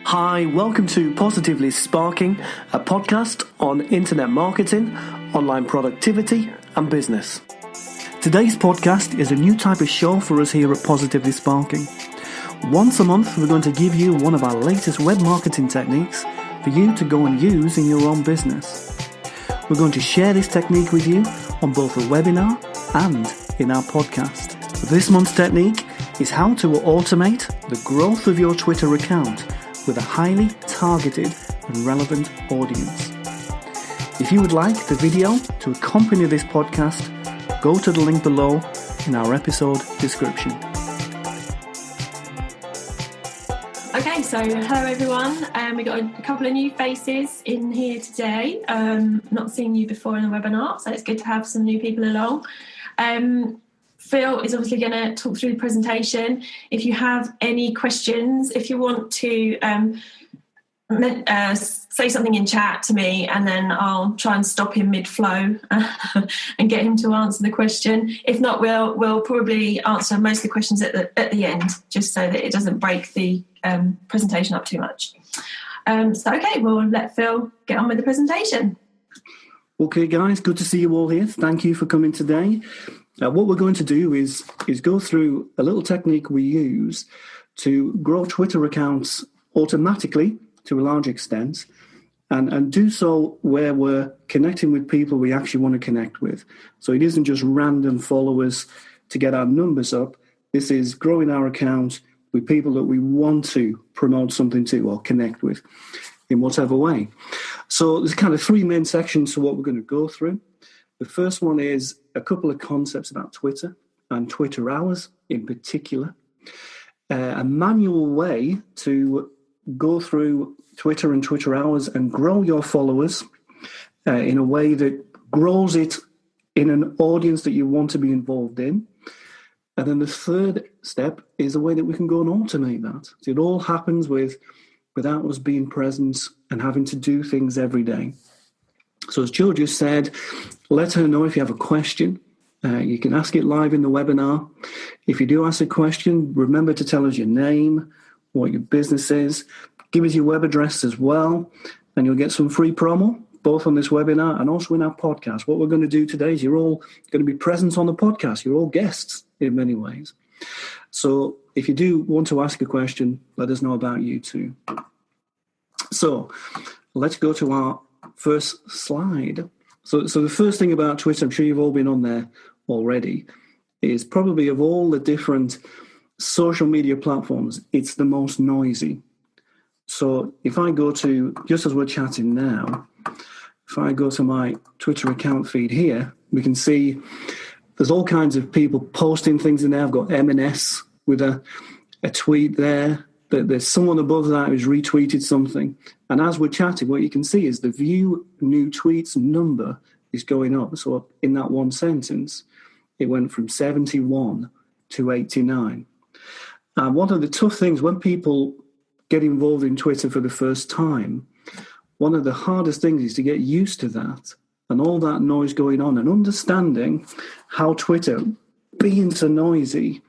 Hi, welcome to Positively Sparking, a podcast on internet marketing, online productivity, and business. Today's podcast is a new type of show for us here at Positively Sparking. Once a month, we're going to give you one of our latest web marketing techniques for you to go and use in your own business. We're going to share this technique with you on both a webinar and in our podcast. This month's technique is how to automate the growth of your Twitter account with a highly targeted and relevant audience. If you would like the video to accompany this podcast, go to the link below in our episode description. Okay, so hello everyone. We got a couple of new faces in here today. Not seen you before in the webinar, so it's good to have some new people along. Phil is obviously going to talk through the presentation. If you have any questions, if you want to say something in chat to me, and then I'll try and stop him mid-flow and get him to answer the question. If not, we'll probably answer most of the questions at the end, just so that it doesn't break the presentation up too much. Okay, we'll let Phil get on with the presentation. Okay, guys, good to see you all here. Thank you for coming today. What we're going to do is go through a little technique we use to grow Twitter accounts automatically to a large extent, and do so where we're connecting with people we actually want to connect with. So it isn't just random followers to get our numbers up. This is growing our account with people that we want to promote something to or connect with in whatever way. So there's kind of three main sections to what we're going to go through. The first one is a couple of concepts about Twitter and Twitter hours in particular. A manual way to go through Twitter and Twitter hours and grow your followers in a way that grows it in an audience that you want to be involved in. And then the third step is a way that we can go and automate that. So it all happens without us being present and having to do things every day. So as Joe just said, let her know if you have a question. You can ask it live in the webinar. If you do ask a question, remember to tell us your name, what your business is. Give us your web address as well, and you'll get some free promo, both on this webinar and also in our podcast. What we're going to do today is you're all going to be present on the podcast. You're all guests in many ways. So if you do want to ask a question, let us know about you too. So let's go to our first slide. So the first thing about Twitter, I'm sure you've all been on there already, is probably of all the different social media platforms, it's the most noisy. So if I go to, just as we're chatting now, if I go to my Twitter account feed here, we can see there's all kinds of people posting things in there. I've got M&S with a tweet there. There's someone above that who's retweeted something. And as we're chatting, what you can see is the view new tweets number is going up. So in that one sentence, it went from 71 to 89. And one of the tough things when people get involved in Twitter for the first time, one of the hardest things is to get used to that and all that noise going on and understanding how Twitter, being so noisy,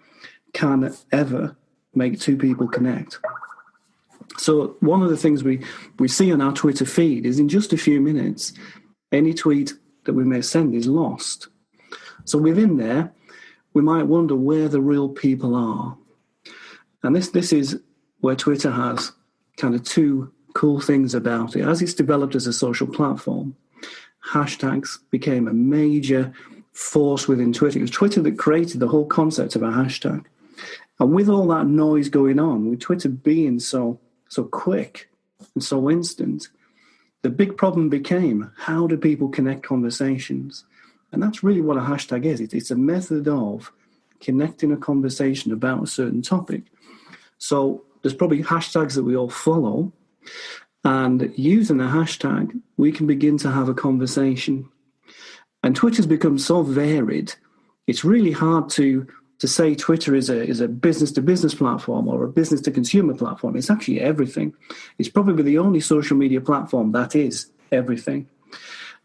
can ever make two people connect. So one of the things we see on our Twitter feed is in just a few minutes, any tweet that we may send is lost. So within there, we might wonder where the real people are. And this is where Twitter has kind of two cool things about it. As it's developed as a social platform, hashtags became a major force within Twitter. It was Twitter that created the whole concept of a hashtag. And with all that noise going on, with Twitter being so quick and so instant, the big problem became, how do people connect conversations? And that's really what a hashtag is. It's a method of connecting a conversation about a certain topic. So there's probably hashtags that we all follow, and using a hashtag, we can begin to have a conversation. And Twitter's become so varied, it's really hard to say Twitter is a business-to-business platform or a business-to-consumer platform. It's actually everything. It's probably the only social media platform that is everything.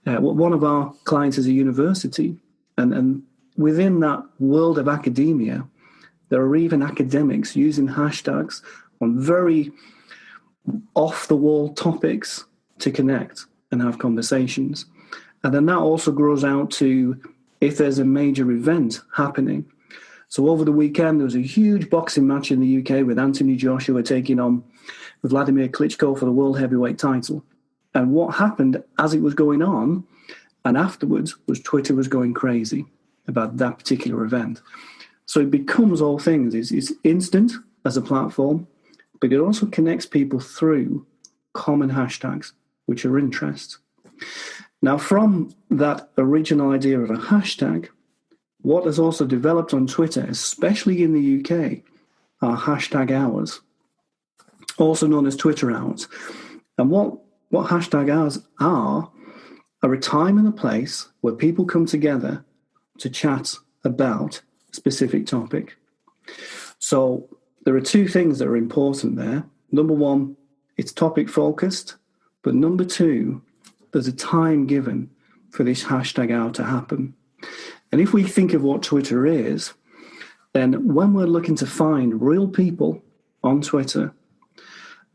One of our clients is a university, and within that world of academia, there are even academics using hashtags on very off-the-wall topics to connect and have conversations. And then that also grows out to if there's a major event happening. So over the weekend, there was a huge boxing match in the UK with Anthony Joshua taking on Vladimir Klitschko for the world heavyweight title. And what happened as it was going on and afterwards was Twitter was going crazy about that particular event. So it becomes all things. It's instant as a platform, but it also connects people through common hashtags, which are interests. Now, from that original idea of a hashtag, what has also developed on Twitter, especially in the UK, are hashtag hours, also known as Twitter hours. And what hashtag hours are a time and a place where people come together to chat about a specific topic. So there are two things that are important there. Number one, it's topic focused, but number two, there's a time given for this hashtag hour to happen. And if we think of what Twitter is, then when we're looking to find real people on Twitter,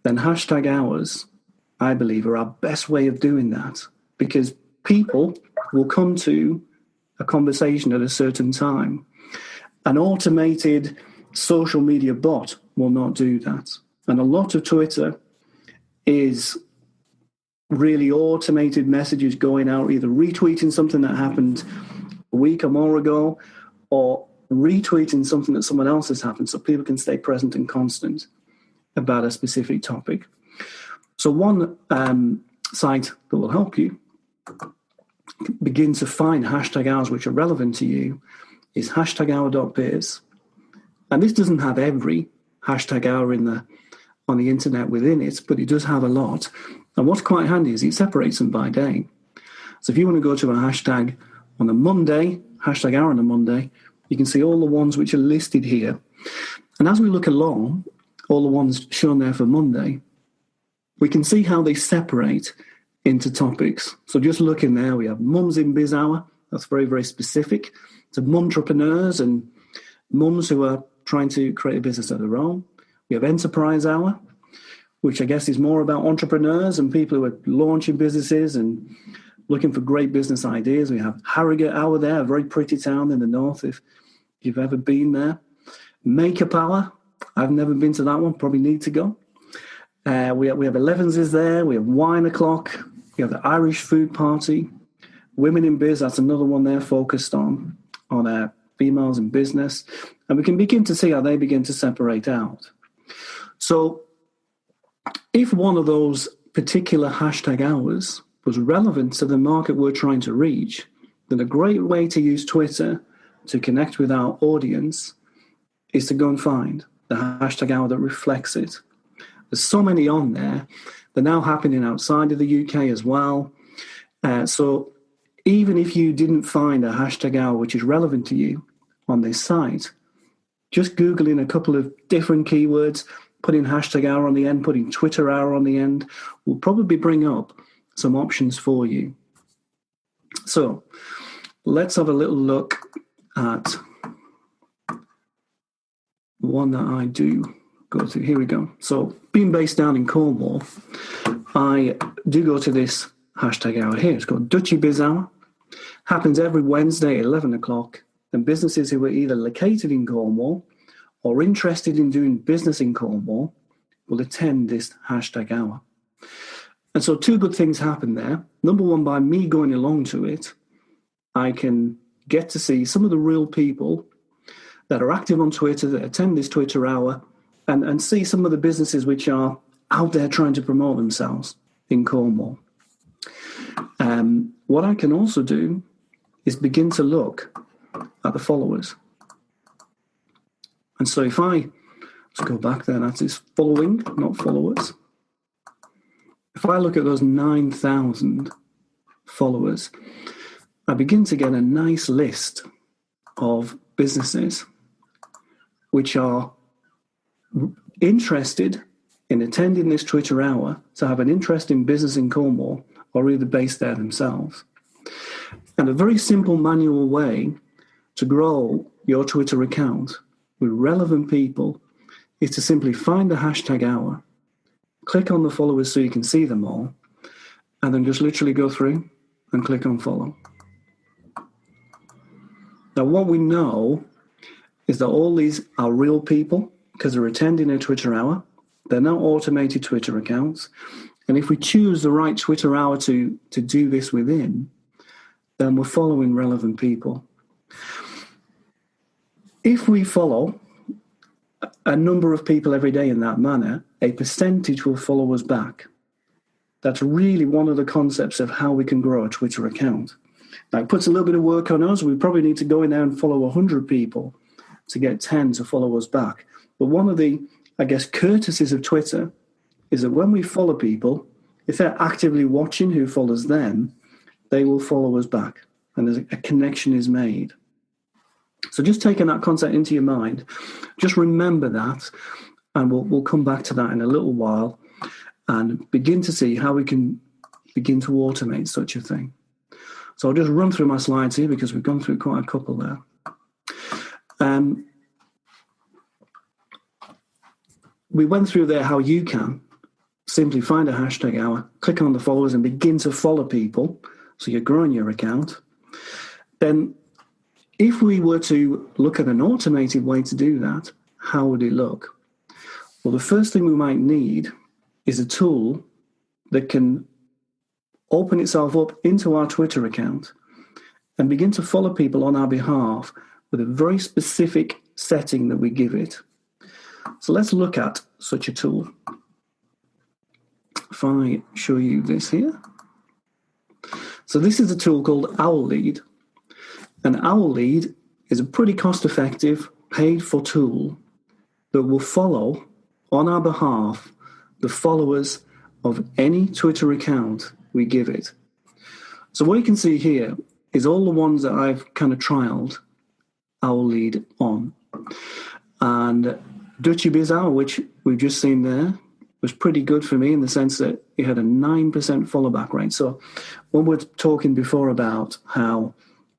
then hashtag hours, I believe, are our best way of doing that, because people will come to a conversation at a certain time. An automated social media bot will not do that. And a lot of Twitter is really automated messages going out, either retweeting something that happened a week or more ago, or retweeting something that someone else has happened, so people can stay present and constant about a specific topic. So one site that will help you begin to find hashtag hours which are relevant to you is hashtaghour.biz. And this doesn't have every hashtag hour on the internet within it, but it does have a lot. And what's quite handy is it separates them by day. So if you want to go to a hashtag on a Monday, hashtag hour on a Monday, you can see all the ones which are listed here. And as we look along, all the ones shown there for Monday, we can see how they separate into topics. So just looking there, we have Mums in Biz Hour. That's very, very specific to mumtrepreneurs and mums who are trying to create a business of their own. We have Enterprise Hour, which I guess is more about entrepreneurs and people who are launching businesses and looking for great business ideas. We have Harrogate Hour there, a very pretty town in the north if you've ever been there. Makeup Hour, I've never been to that one, probably need to go. We have 11s is there, we have Wine O'Clock, we have the Irish Food Party, Women in Biz, that's another one there focused on females in business. And we can begin to see how they begin to separate out. So if one of those particular hashtag hours was relevant to the market we're trying to reach, then a great way to use Twitter to connect with our audience is to go and find the hashtag hour that reflects it. There's so many on there. They're now happening outside of the UK as well. So even if you didn't find a hashtag hour which is relevant to you on this site, just Googling a couple of different keywords, putting hashtag hour on the end, putting Twitter hour on the end, will probably bring up some options for you. So let's have a little look at one that I do go to. Here we go. So being based down in Cornwall, I do go to this hashtag hour here. It's called Dutchy Biz Hour. Happens every Wednesday at 11 o'clock. And businesses who are either located in Cornwall or interested in doing business in Cornwall will attend this hashtag hour. And so two good things happen there. Number one, by me going along to it, I can get to see some of the real people that are active on Twitter, that attend this Twitter hour, and see some of the businesses which are out there trying to promote themselves in Cornwall. What I can also do is begin to look at the followers. And so if let's go back there, that is following, not followers. If I look at those 9,000 followers, I begin to get a nice list of businesses which are interested in attending this Twitter hour to have an interest in business in Cornwall or either based there themselves. And a very simple manual way to grow your Twitter account with relevant people is to simply find the hashtag hour click on the followers so you can see them all, and then just literally go through and click on follow. Now, what we know is that all these are real people because they're attending a Twitter hour. They're not automated Twitter accounts. And if we choose the right Twitter hour to do this within, then we're following relevant people. If we follow a number of people every day in that manner, a percentage will follow us back. That's really one of the concepts of how we can grow a Twitter account. Now, it puts a little bit of work on us. We probably need to go in there and follow 100 people to get 10 to follow us back. But one of the, I guess, courtesies of Twitter is that when we follow people, if they're actively watching who follows them, they will follow us back, and there's a connection is made. So just taking that concept into your mind, just remember that, and we'll come back to that in a little while and begin to see how we can begin to automate such a thing. So I'll just run through my slides here because we've gone through quite a couple there. We went through there how you can simply find a hashtag hour, click on the followers and begin to follow people. So you're growing your account. Then if we were to look at an automated way to do that, how would it look? Well, the first thing we might need is a tool that can open itself up into our Twitter account and begin to follow people on our behalf with a very specific setting that we give it. So let's look at such a tool. If I show you this here. So this is a tool called OwlLead. And OwlLead is a pretty cost-effective, paid-for tool that will follow on our behalf the followers of any Twitter account we give it. So what you can see here is all the ones that I've kind of trialed OwlLead on. And DutchieBizHour, which we've just seen there, was pretty good for me in the sense that it had a 9% follow back rate. So when we're talking before about how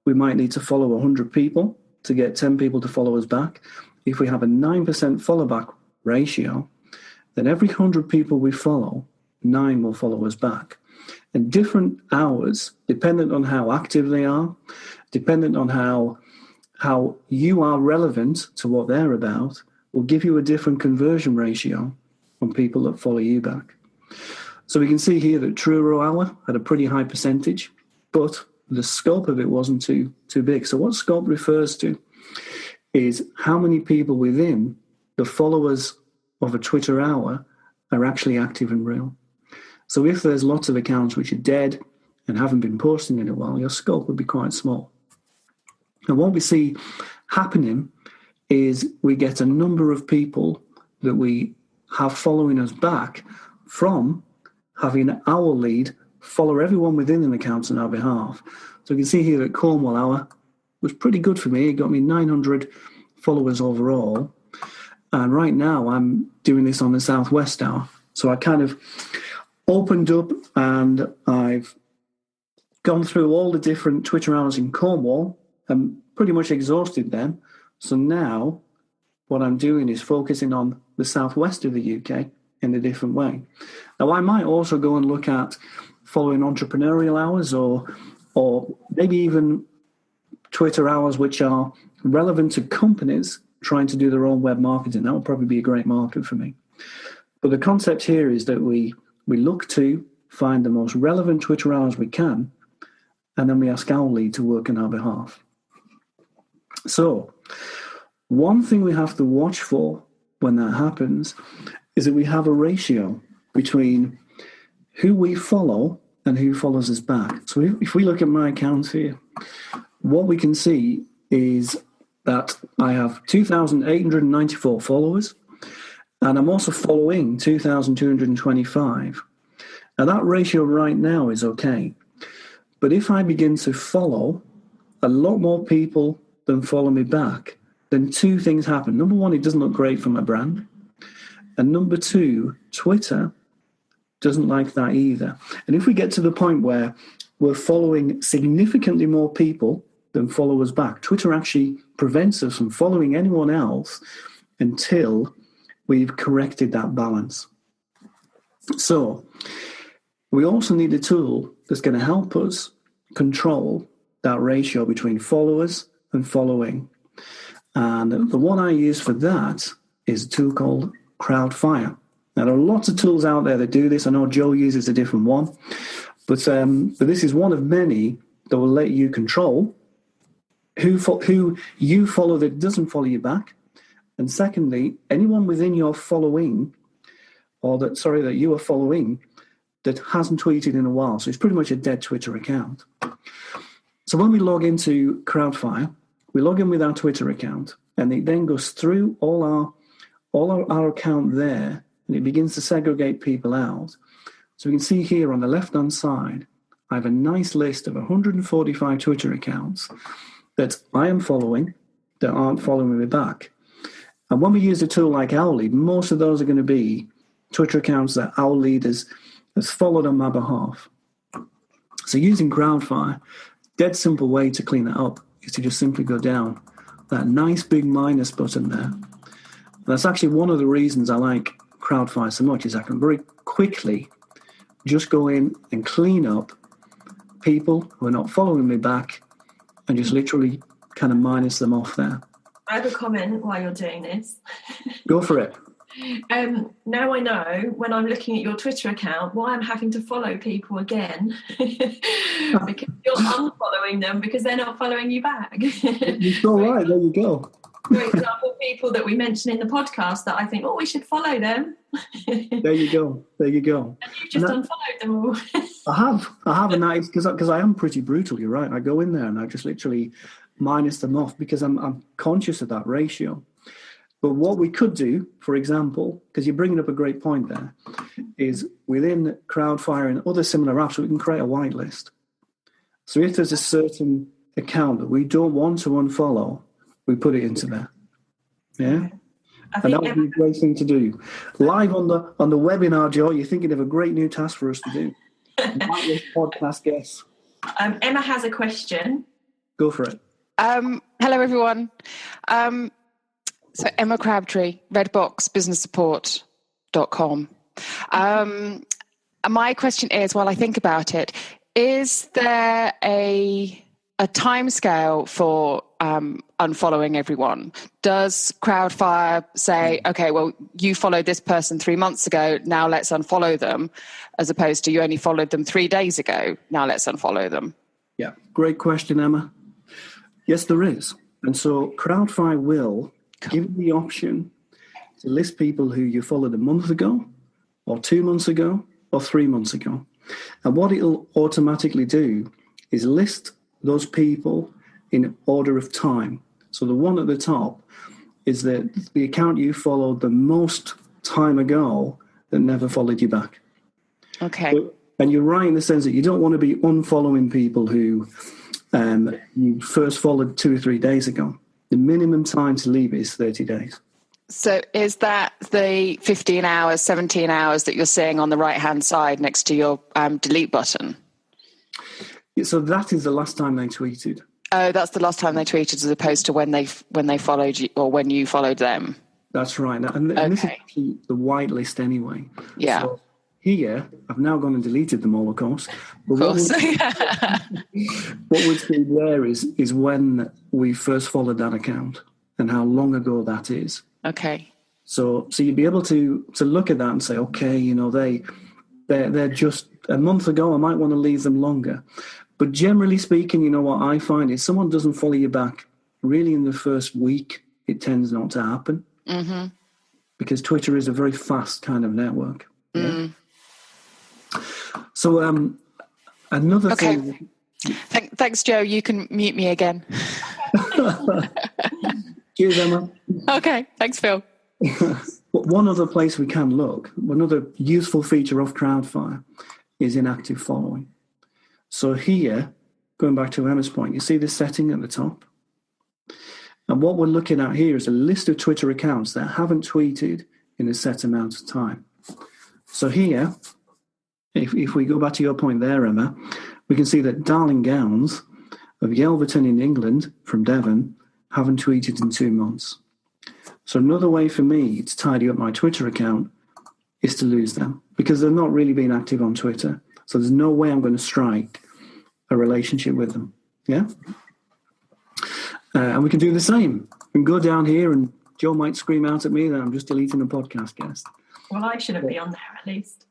we might need to follow 100 people to get 10 people to follow us back, if we have a 9% follow back ratio, then every 100 people we follow, 9 will follow us back. And different hours, dependent on how active they are, dependent on how you are relevant to what they're about, will give you a different conversion ratio on people that follow you back. So we can see here that Truro Hour had a pretty high percentage, but the scope of it wasn't too big. So what scope refers to is how many people within the followers of a Twitter hour are actually active and real. So if there's lots of accounts which are dead and haven't been posting in a while, your scope would be quite small. And what we see happening is we get a number of people that we have following us back from having OwlLead follow everyone within an account on our behalf. So you can see here that Cornwall Hour was pretty good for me. It got me 900 followers overall. And right now I'm doing this on the Southwest Hour. So I kind of opened up and I've gone through all the different Twitter hours in Cornwall and pretty much exhausted them. So now what I'm doing is focusing on the southwest of the UK in a different way. Now, I might also go and look at following entrepreneurial hours or maybe even Twitter hours which are relevant to companies trying to do their own web marketing. That would probably be a great market for me. But the concept here is that we look to find the most relevant Twitter hours we can, and then we ask OwlLead to work on our behalf. So one thing we have to watch for when that happens is that we have a ratio between who we follow and who follows us back. So if we look at my account here, what we can see is that I have 2,894 followers, and I'm also following 2,225. Now that ratio right now is okay. But if I begin to follow a lot more people than follow me back, then two things happen. Number one, it doesn't look great for my brand. And number two, Twitter doesn't like that either. And if we get to the point where we're following significantly more people than follow us back, Twitter actually prevents us from following anyone else until we've corrected that balance. So we also need a tool that's going to help us control that ratio between followers and following. And the one I use for that is a tool called Crowdfire. Now, there are lots of tools out there that do this. I know Joe uses a different one, but this is one of many that will let you control who you follow that doesn't follow you back. And secondly, anyone within your following, or that you are following, that hasn't tweeted in a while. So it's pretty much a dead Twitter account. So when we log into Crowdfire, we log in with our Twitter account, and it then goes through all our account there, and it begins to segregate people out. So we can see here on the left-hand side, I have a nice list of 145 Twitter accounts that I am following that aren't following me back. And when we use a tool like Owllead, most of those are going to be Twitter accounts that Owllead has followed on my behalf. So using Crowdfire, dead simple way to clean that up is to just simply go down that nice big minus button there. And that's actually one of the reasons I like Crowdfire so much, is I can very quickly just go in and clean up people who are not following me back and just literally kind of minus them off there. I have a comment while you're doing this. Go for it. Now I know when I'm looking at your Twitter account why I'm having to follow people again because you're unfollowing them because they're not following you back. It's all right. There you go. For example, people that we mention in the podcast that I think, we should follow them. There you go. And you've just unfollowed them all. I have, and that is because I am pretty brutal. You're right. I go in there and I just literally minus them off because I'm conscious of that ratio. But what we could do, for example, because you're bringing up a great point there, is within Crowdfire and other similar apps, we can create a whitelist. So if there's a certain account that we don't want to unfollow, we put it into there. Yeah? And that would be a great thing to do. Live on the webinar, Joe, you're thinking of a great new task for us to do. Whitelist podcast guests. Emma has a question. Go for it. Hello, everyone. So Emma Crabtree, redboxbusinesssupport.com. My question is, while I think about it, is there a time scale for unfollowing everyone? Does Crowdfire say, okay, well, you followed this person 3 months ago, now let's unfollow them, as opposed to you only followed them 3 days ago, now let's unfollow them? Yeah, great question, Emma. Yes, there is. And so Crowdfire will give you the option to list people who you followed a month ago, or 2 months ago, or 3 months ago. And what it'll automatically do is list those people in order of time. So the one at the top is the account you followed the most time ago that never followed you back. Okay. And you're right in the sense that you don't want to be unfollowing people who you first followed 2 or 3 days ago. The minimum time to leave is 30 days. So is that the 15 hours, 17 hours that you're seeing on the right-hand side next to your delete button? Yeah, so that is the last time they tweeted. Oh, that's the last time they tweeted as opposed to when they followed you or when you followed them. That's right. And this is actually the whitelist anyway. Yeah. So here, I've now gone and deleted them all, of course. But what we'd see there is when we first followed that account and how long ago that is. Okay. So you'd be able to look at that and say, okay, they're just a month ago, I might want to leave them longer. But generally speaking, what I find is someone doesn't follow you back really in the first week, it tends not to happen. Mm-hmm. Because Twitter is a very fast kind of network. Yeah? So another thing... Thanks, Joe. You can mute me again. Cheers, Emma. Okay. Thanks, Phil. One other place we can look, another useful feature of Crowdfire is inactive following. So here, going back to Emma's point, you see this setting at the top? And what we're looking at here is a list of Twitter accounts that haven't tweeted in a set amount of time. So here, if we go back to your point there, Emma, we can see that Darling Gowns of Yelverton in England from Devon haven't tweeted in 2 months. So another way for me to tidy up my Twitter account is to lose them because they're not really being active on Twitter. So there's no way I'm going to strike a relationship with them. Yeah? And we can do the same. We can go down here and Joe might scream out at me that I'm just deleting a podcast guest. Well, I shouldn't be on there at least.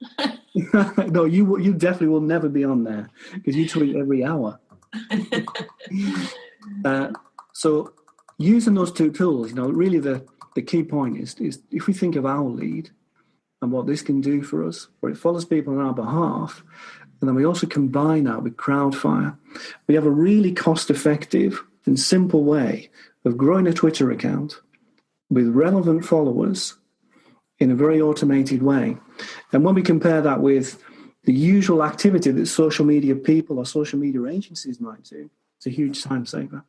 No, you definitely will never be on there because you tweet every hour. So using those two tools, really the key point is if we think of our lead and what this can do for us, where it follows people on our behalf, and then we also combine that with Crowdfire, we have a really cost-effective and simple way of growing a Twitter account with relevant followers in a very automated way. And when we compare that with the usual activity that social media people or social media agencies might do, it's a huge time saver.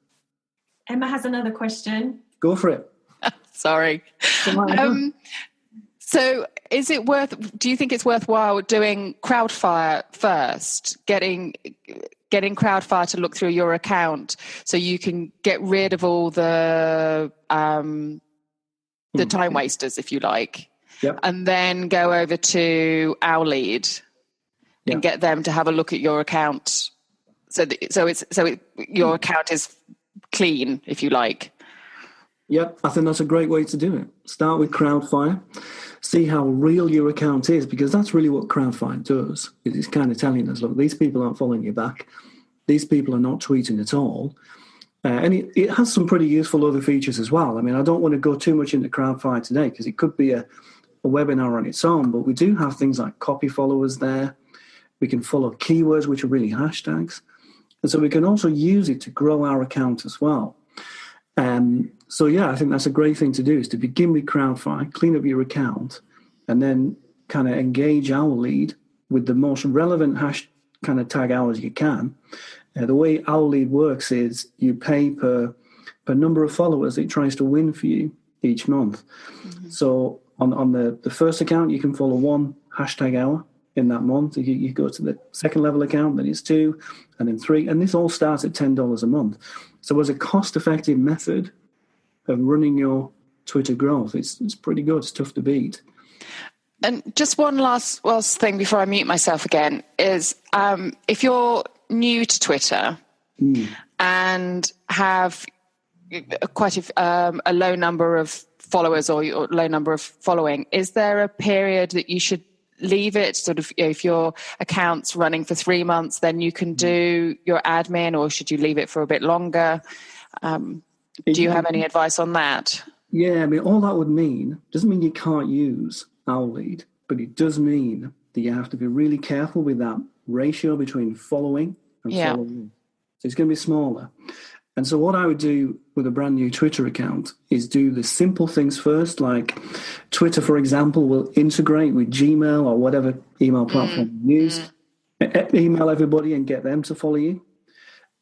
Emma has another question. Go for it. Sorry. So do you think it's worthwhile doing Crowdfire first, getting Crowdfire to look through your account so you can get rid of all the time wasters, if you like, yep. and then go over to Our Lead and get them to have a look at your account so your account is clean, if you like. Yep, I think that's a great way to do it. Start with Crowdfire, see how real your account is, because that's really what Crowdfire does. It's kind of telling us, look, these people aren't following you back. These people are not tweeting at all. And it has some pretty useful other features as well. I mean, I don't want to go too much into Crowdfire today because it could be a webinar on its own, but we do have things like copy followers there. We can follow keywords, which are really hashtags. And so we can also use it to grow our account as well. So, I think that's a great thing to do, is to begin with Crowdfire, clean up your account, and then kind of engage Our Lead with the most relevant kind of tag hours you can. The way Our Lead works is you pay per number of followers it tries to win for you each month. Mm-hmm. So on the first account, you can follow one hashtag hour in that month. You go to the second level account, then it's 2, and then 3. And this all starts at $10 a month. So as a cost-effective method of running your Twitter growth, it's pretty good. It's tough to beat. And just one last thing before I mute myself again is if you're new to Twitter and have quite a low number of followers or low number of following, is there a period that you should leave it? Sort of, if your account's running for 3 months, then you can do your admin, or should you leave it for a bit longer? Do you have any advice on that? Yeah, I mean, all that would mean doesn't mean you can't use Our Lead, but it does mean that you have to be really careful with that ratio between following and following. So it's going to be smaller. And so what I would do with a brand new Twitter account is do the simple things first, like Twitter, for example, will integrate with Gmail or whatever email platform you use. Email everybody and get them to follow you.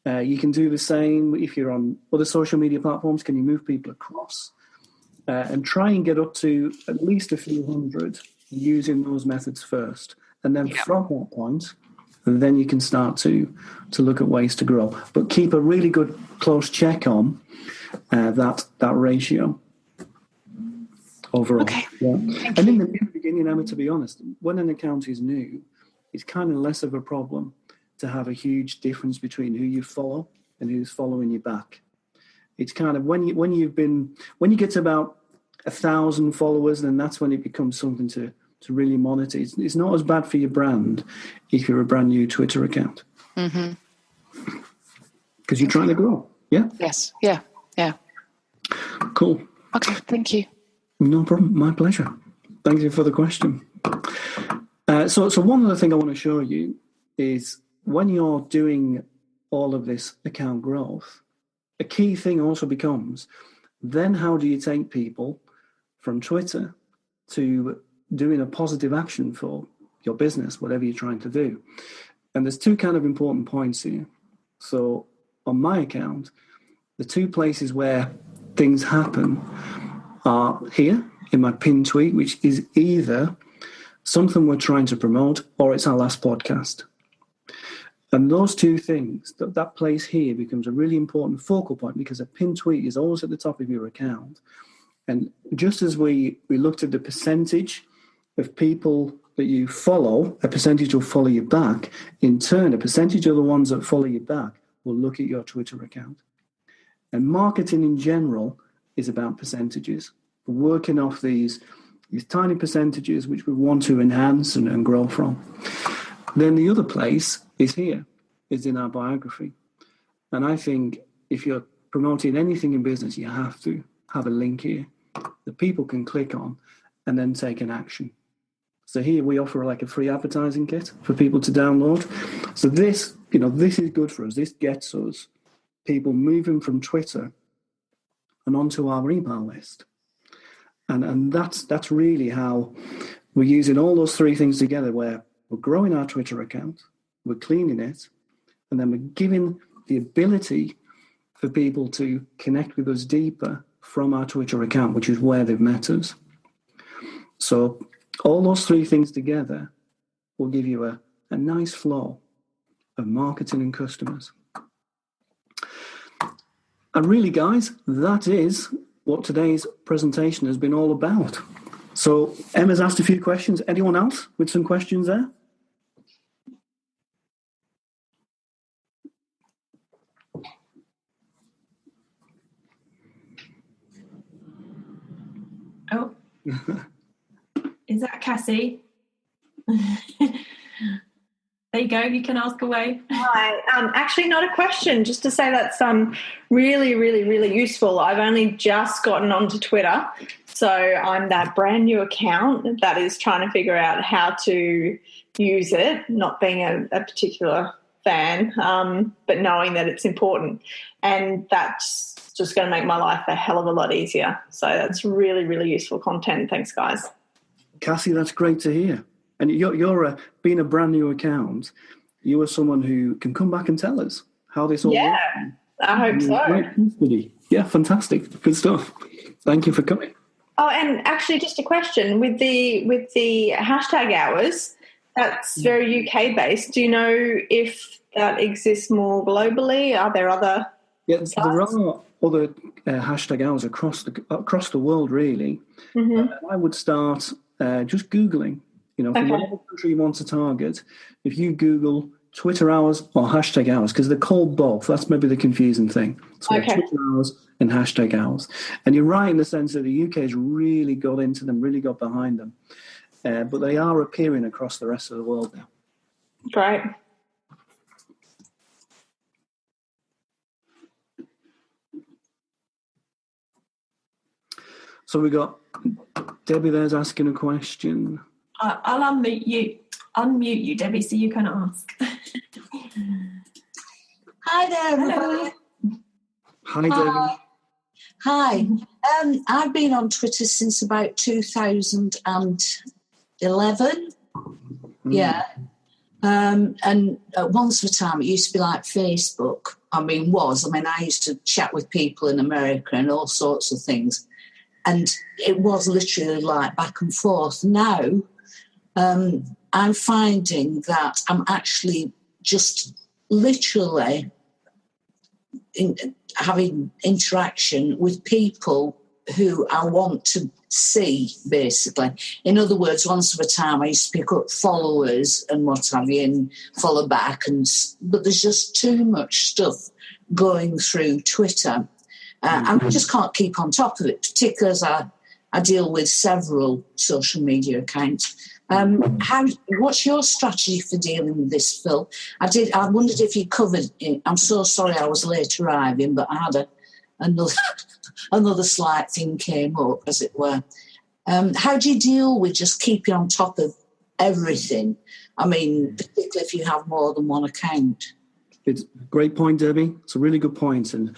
You can do the same if you're on other social media platforms. Can you move people across? And try and get up to at least a few hundred using those methods first. And then from that point, then you can start to look at ways to grow. But keep a really good close check on that ratio overall. Okay. Yeah. And in the beginning, Emma, to be honest, when an account is new, it's kind of less of a problem to have a huge difference between who you follow and who's following you back. It's kind of when you get to about 1,000 followers, then that's when it becomes something to really monitor. It's not as bad for your brand if you're a brand new Twitter account. Mm-hmm. Because you're trying to grow. Yeah? Yes. Yeah. Yeah. Cool. Okay. Thank you. No problem. My pleasure. Thank you for the question. So one other thing I want to show you is when you're doing all of this account growth, a key thing also becomes then how do you take people from Twitter to doing a positive action for your business, whatever you're trying to do. And there's 2 kind of important points here. So on my account, the 2 places where things happen are here in my pinned tweet, which is either something we're trying to promote or it's our last podcast. And those 2 things, that place here becomes a really important focal point because a pinned tweet is always at the top of your account. And just as we looked at the percentage of people that you follow, a percentage will follow you back. In turn, a percentage of the ones that follow you back will look at your Twitter account. And marketing in general is about percentages. We're working off these tiny percentages which we want to enhance and grow from. Then the other place is here, is in our biography. And I think if you're promoting anything in business, you have to have a link here that people can click on and then take an action. So here we offer like a free advertising kit for people to download. So this is good for us. This gets us people moving from Twitter and onto our email list. And that's really how we're using all those three things together, where we're growing our Twitter account, we're cleaning it, and then we're giving the ability for people to connect with us deeper from our Twitter account, which is where they've met us. So all those three things together will give you a nice flow of marketing and customers. And really, guys, that is what today's presentation has been all about. So Emma's asked a few questions. Anyone else with some questions there? Oh, is that Cassie? There you go. You can ask away. Hi. Actually, not a question. Just to say that's really, really, really useful. I've only just gotten onto Twitter, so I'm that brand new account that is trying to figure out how to use it. Not being a particular fan, but knowing that it's important, and that's just going to make my life a hell of a lot easier. So that's really, really useful content. Thanks, guys. Cassie, that's great to hear. And you're being a brand new account, you are someone who can come back and tell us how this all works. Yeah, I hope so. Yeah, fantastic. Good stuff. Thank you for coming. Oh, and actually just a question. With the hashtag hours, that's very UK based. Do you know if that exists more globally? Are there other sites? There are other hashtag hours across the world, really. Mm-hmm. I would start just Googling. From whatever country you want to target, if you Google Twitter hours or hashtag hours, because they're called both, that's maybe the confusing thing. So Twitter hours and hashtag hours. And you're right in the sense that the UK has really got into them, really got behind them. But they are appearing across the rest of the world now. Great. So we got Debbie there's asking a question. I'll unmute you, Debbie, so you can ask. Hi there, everybody. Hi, Debbie. Hi. I've been on Twitter since about 2011. Yeah. And once upon a time, it used to be like Facebook. I used to chat with people in America and all sorts of things. And it was literally like back and forth. Now, I'm finding that I'm actually just literally having interaction with people who I want to see, basically. In other words, once upon a time, I used to pick up followers and what have you and follow back, but there's just too much stuff going through Twitter. And I just can't keep on top of it, particularly as I deal with several social media accounts. What's your strategy for dealing with this, Phil? I wondered if you covered it. I'm so sorry I was late arriving, but I had another slight thing came up, as it were. How do you deal with just keeping on top of everything? Particularly if you have more than one account. It's a great point, Debbie. It's a really good point. And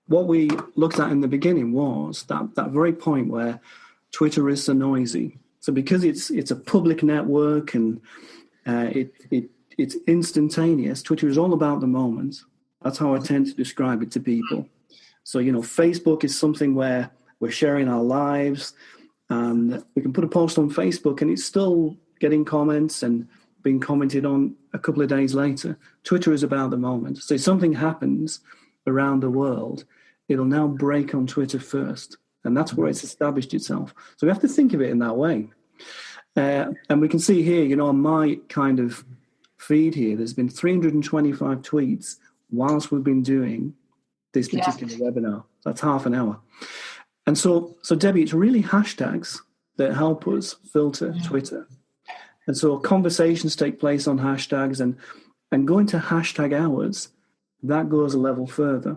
what we looked at in the beginning was that very point where Twitter is so noisy. So because it's a public network and it's instantaneous, Twitter is all about the moment. That's how I tend to describe it to people. So, Facebook is something where we're sharing our lives, and we can put a post on Facebook and it's still getting comments and being commented on a couple of days later. Twitter is about the moment. So if something happens around the world, it'll now break on Twitter first. And that's where it's established itself. So we have to think of it in that way. And we can see here, on my kind of feed here, there's been 325 tweets whilst we've been doing this particular webinar. That's half an hour. And so Debbie, it's really hashtags that help us filter Twitter. And so conversations take place on hashtags, and going to hashtag hours, that goes a level further.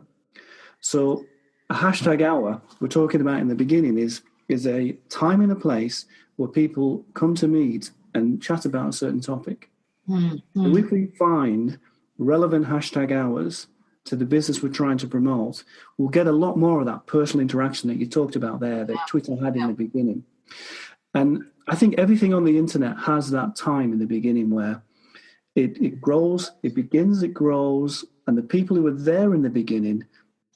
So a hashtag hour we're talking about in the beginning is a time and a place where people come to meet and chat about a certain topic. Mm-hmm. So if we find relevant hashtag hours to the business we're trying to promote, we'll get a lot more of that personal interaction that you talked about there, that Twitter had in the beginning. And I think everything on the internet has that time in the beginning where it grows, it begins, it grows, and the people who were there in the beginning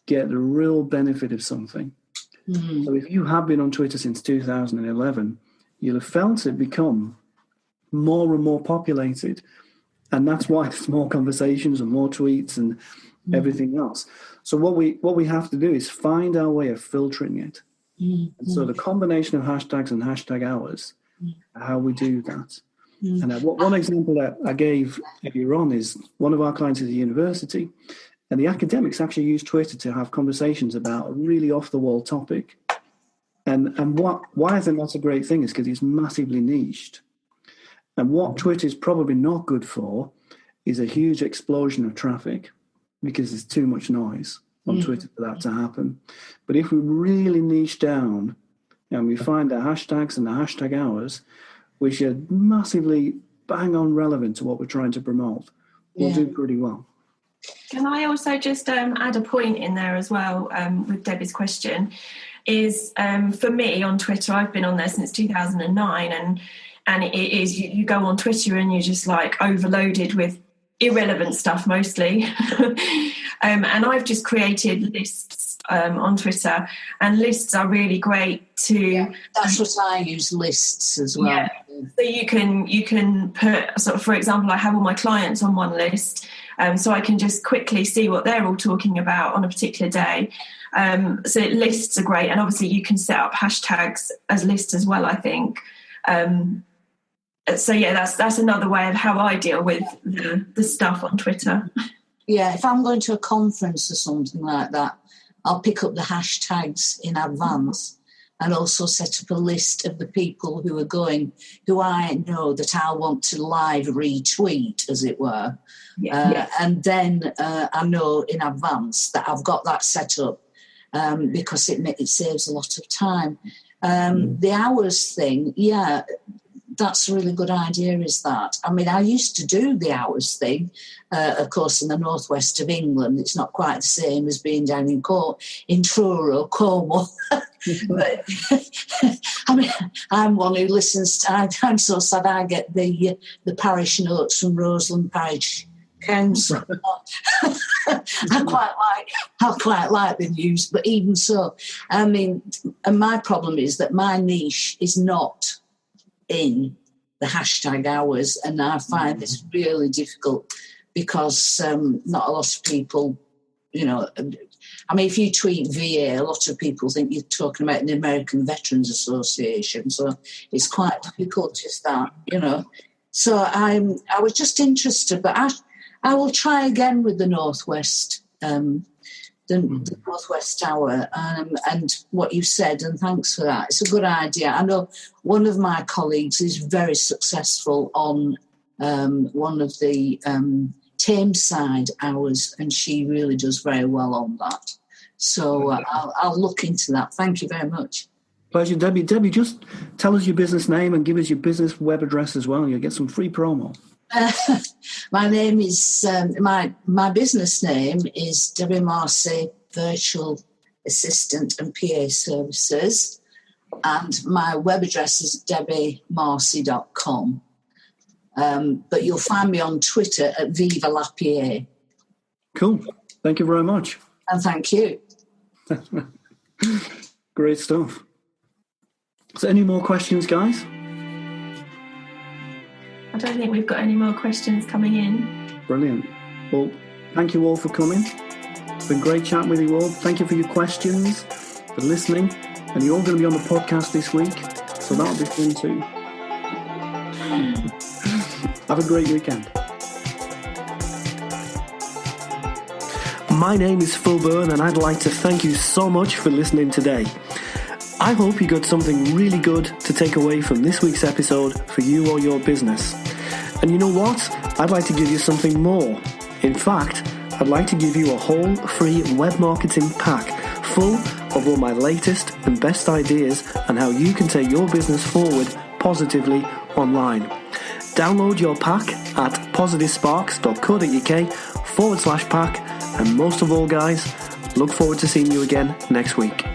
get the real benefit of something. Mm-hmm. So if you have been on Twitter since 2011, you'll have felt it become more and more populated. And that's why there's more conversations and more tweets and everything else. So what we have to do is find our way of filtering it. Mm-hmm. And so the combination of hashtags and hashtag hours, how we do that. Mm-hmm. And one example that I gave earlier on is one of our clients is a university, and the academics actually use Twitter to have conversations about a really off-the-wall topic. And why I think that's a great thing is because it's massively niched. And what Twitter is probably not good for is a huge explosion of traffic, because there's too much noise on Twitter for that to happen. But if we really niche down and we find the hashtags and the hashtag hours, which are massively bang on relevant to what we're trying to promote, we'll do pretty well. Can I also just add a point in there as well with Debbie's question? Is for me on Twitter, I've been on there since 2009, and it is you go on Twitter and you're just like overloaded with irrelevant stuff mostly. And I've just created lists on Twitter, and lists are really great to... Yeah, that's what I use, lists as well. Yeah. So you can put, sort of, for example, I have all my clients on one list, so I can just quickly see what they're all talking about on a particular day. So lists are great, and obviously you can set up hashtags as lists as well, I think. So yeah, that's another way of how I deal with the stuff on Twitter. Yeah, if I'm going to a conference or something like that, I'll pick up the hashtags in advance and also set up a list of the people who are going, who I know that I want to live retweet, as it were. Yeah. And then I know in advance that I've got that set up because it saves a lot of time. The hours thing, yeah, that's a really good idea, is that. I mean, I used to do the hours thing, of course, in the northwest of England. It's not quite the same as being down in Truro, Cornwall. But, I mean, I'm one who listens to, I'm so sad I get the parish notes from Roseland Parish Council. I quite like the news, but even so, I mean, and my problem is that my niche is not in the hashtag hours, and I find this really difficult because not a lot of people, I mean, if you tweet VA, a lot of people think you're talking about the American Veterans Association, so it's quite difficult, just that, So I was just interested, but I will try again with the Northwest, the Northwest Tower, and what you said, and thanks for that. It's a good idea. I know one of my colleagues is very successful on one of the Tameside hours, and she really does very well on that. So I'll look into that. Thank you very much. Pleasure, Debbie. Debbie, just tell us your business name and give us your business web address as well. You'll get some free promo. My name is my business name is Debbie Marcy, Virtual Assistant and PA Services, and my web address is debbiemarcy.com. But you'll find me on Twitter at Viva La PA. Cool. Thank you very much. And thank you. Great stuff. So, any more questions, guys? I don't think we've got any more questions coming in. Brilliant. Well, thank you all for coming. It's been great chatting with you all. Thank you for your questions, for listening, And you're all going to be on the podcast this week, so that'll be fun too. Have a great weekend. My name is Phil Byrne, and I'd like to thank you so much for listening today. I hope you got something really good to take away from this week's episode for you or your business. And you know what? I'd like to give you something more. In fact, I'd like to give you a whole free web marketing pack full of all my latest and best ideas on how you can take your business forward positively online. Download your pack at positivesparks.co.uk/pack, and most of all, guys, look forward to seeing you again next week.